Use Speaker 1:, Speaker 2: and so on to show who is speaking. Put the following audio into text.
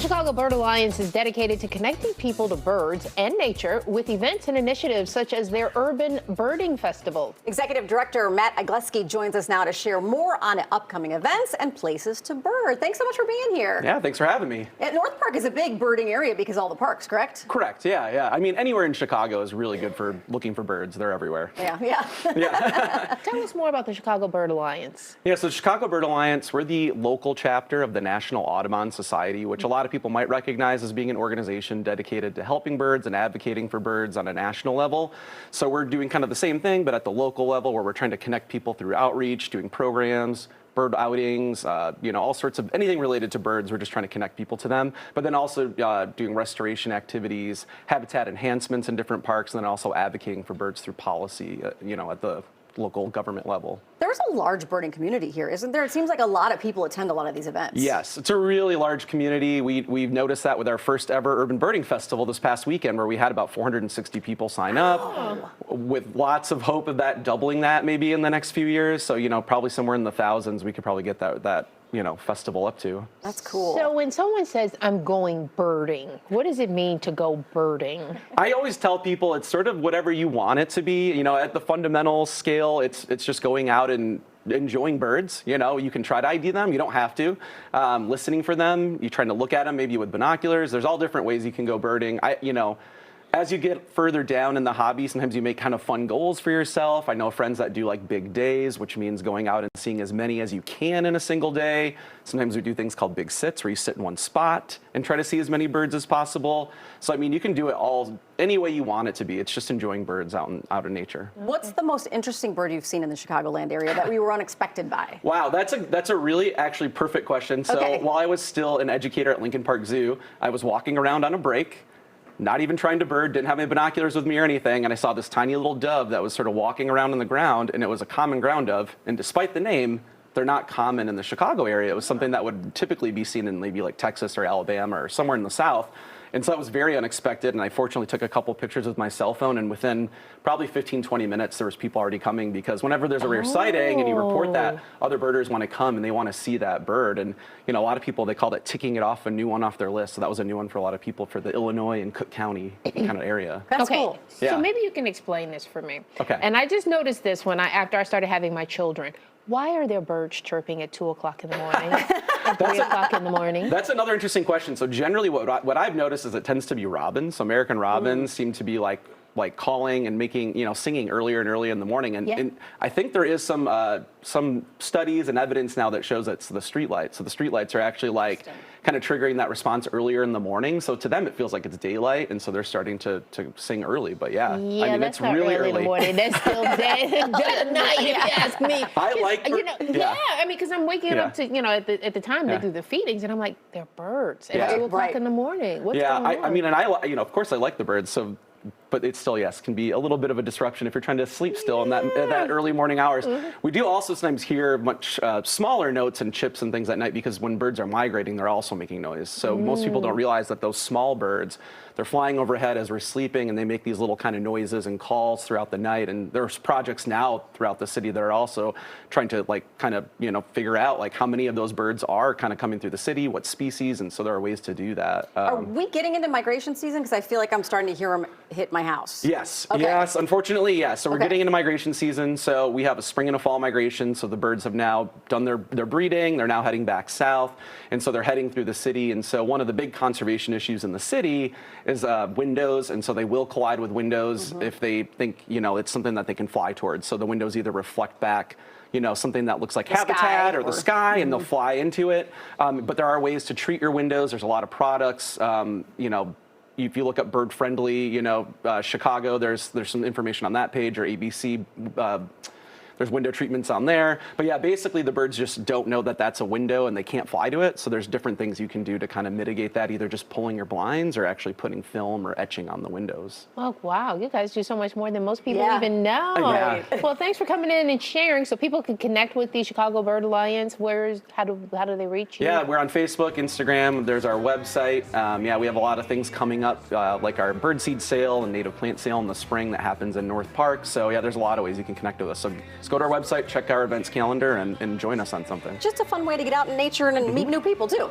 Speaker 1: The Chicago Bird Alliance is dedicated to connecting people to birds and nature with events and initiatives such as their Urban Birding Festival.
Speaker 2: Executive Director Matt Igleski joins us now to share more on upcoming events and places to bird. Thanks so much for being here.
Speaker 3: Yeah, thanks for having me.
Speaker 2: North Park is a big birding area because of all the parks, correct?
Speaker 3: Correct, yeah. I mean, anywhere in Chicago is really good for looking for birds. They're everywhere.
Speaker 2: Yeah.
Speaker 1: Tell us more about the Chicago Bird Alliance.
Speaker 3: Yeah, so the Chicago Bird Alliance, we're the local chapter of the National Audubon Society, which a lot of people might recognize as being an organization dedicated to helping birds and advocating for birds on a national level. So we're doing kind of the same thing, but at the local level, where we're trying to connect people through outreach, doing programs, bird outings, all sorts of anything related to birds. We're just trying to connect people to them, but then also doing restoration activities, habitat enhancements in different parks, and then also advocating for birds through policy, at the local government level.
Speaker 2: There's a large birding community here, isn't there? It seems like a lot of people attend a lot of these events.
Speaker 3: Yes, it's a really large community. We've noticed that with our first ever Urban Birding Festival this past weekend, where we had about 460 people sign up, with lots of hope of that doubling that maybe in the next few years. So, probably somewhere in the thousands, we could probably get that festival up to.
Speaker 2: That's cool.
Speaker 1: So when someone says, I'm going birding, what does it mean to go birding?
Speaker 3: I always tell people it's sort of whatever you want it to be. At the fundamental scale, it's just going out and enjoying birds. You can try to ID them. You don't have to. Listening for them. You're trying to look at them maybe with binoculars. There's all different ways you can go birding. As you get further down in the hobby, sometimes you make kind of fun goals for yourself. I know friends that do like big days, which means going out and seeing as many as you can in a single day. Sometimes we do things called big sits, where you sit in one spot and try to see as many birds as possible. So, you can do it all any way you want it to be. It's just enjoying birds out in nature.
Speaker 2: What's the most interesting bird you've seen in the Chicagoland area that we were unexpected by?
Speaker 3: Wow, that's a really actually perfect question. So while I was still an educator at Lincoln Park Zoo, I was walking around on a break, not even trying to bird, didn't have any binoculars with me or anything, and I saw this tiny little dove that was sort of walking around on the ground, and it was a common ground dove, and despite the name, they're not common in the Chicago area. It was something that would typically be seen in maybe like Texas or Alabama or somewhere in the South. And so that was very unexpected, and I fortunately took a couple pictures with my cell phone, and within probably 15, 20 minutes, there was people already coming, because whenever there's a rare sighting and you report that, other birders want to come and they want to see that bird. And, a lot of people, they called it ticking it off, a new one off their list. So that was a new one for a lot of people for the Illinois and Cook County kind of area.
Speaker 2: That's cool.
Speaker 1: So maybe you can explain this for me.
Speaker 3: Okay.
Speaker 1: And I just noticed this after I started having my children. Why are there birds chirping at 2 o'clock in the morning? At 3 o'clock in the morning?
Speaker 3: That's another interesting question. So generally what I've noticed is it tends to be robins. So American robins seem to be like calling and making, singing earlier and earlier in the morning. And I think there is some studies and evidence now that shows it's the streetlights. So the streetlights are actually kind of triggering that response earlier in the morning. So to them, it feels like it's daylight. And so they're starting to sing early. But
Speaker 1: yeah, that's
Speaker 3: it's
Speaker 1: not
Speaker 3: really
Speaker 1: early in the morning. That's still day at night, if you ask me. Because I'm waking up to, at the time they do the feedings, and I'm like, they're birds at 2 o'clock in the morning. What's going on?
Speaker 3: And of course I like the birds. So, but it still, can be a little bit of a disruption if you're trying to sleep still in that early morning hours. We do also sometimes hear much smaller notes and chips and things at night, because when birds are migrating, they're also making noise. So most people don't realize that those small birds, they're flying overhead as we're sleeping, and they make these little kind of noises and calls throughout the night. And there's projects now throughout the city that are also trying to figure out how many of those birds are kind of coming through the city, what species, and so there are ways to do that.
Speaker 2: Are we getting into migration season? Because I feel like I'm starting to hear them hit my house.
Speaker 3: Yes.
Speaker 2: Okay.
Speaker 3: Yes. Unfortunately, yes. So we're getting into migration season. So we have a spring and a fall migration. So the birds have now done their breeding. They're now heading back south, and so they're heading through the city. And so one of the big conservation issues in the city is windows, and so they will collide with windows if they think it's something that they can fly towards. So the windows either reflect back something that looks like habitat or the sky, and they'll fly into it. But there are ways to treat your windows. There's a lot of products. If you look up bird friendly, Chicago, there's some information on that page, or ABC. There's window treatments on there. But yeah, basically the birds just don't know that that's a window and they can't fly to it. So there's different things you can do to kind of mitigate that, either just pulling your blinds or actually putting film or etching on the windows.
Speaker 1: Oh, wow. You guys do so much more than most people
Speaker 2: Yeah.
Speaker 1: even know.
Speaker 3: Yeah.
Speaker 1: Well, thanks for coming in and sharing so people can connect with the Chicago Bird Alliance. How do they reach you?
Speaker 3: Yeah, we're on Facebook, Instagram. There's our website. We have a lot of things coming up, like our birdseed sale and native plant sale in the spring that happens in North Park. So yeah, there's a lot of ways you can connect with us. So just go to our website, check our events calendar, and join us on something.
Speaker 2: Just a fun way to get out in nature and meet new people too.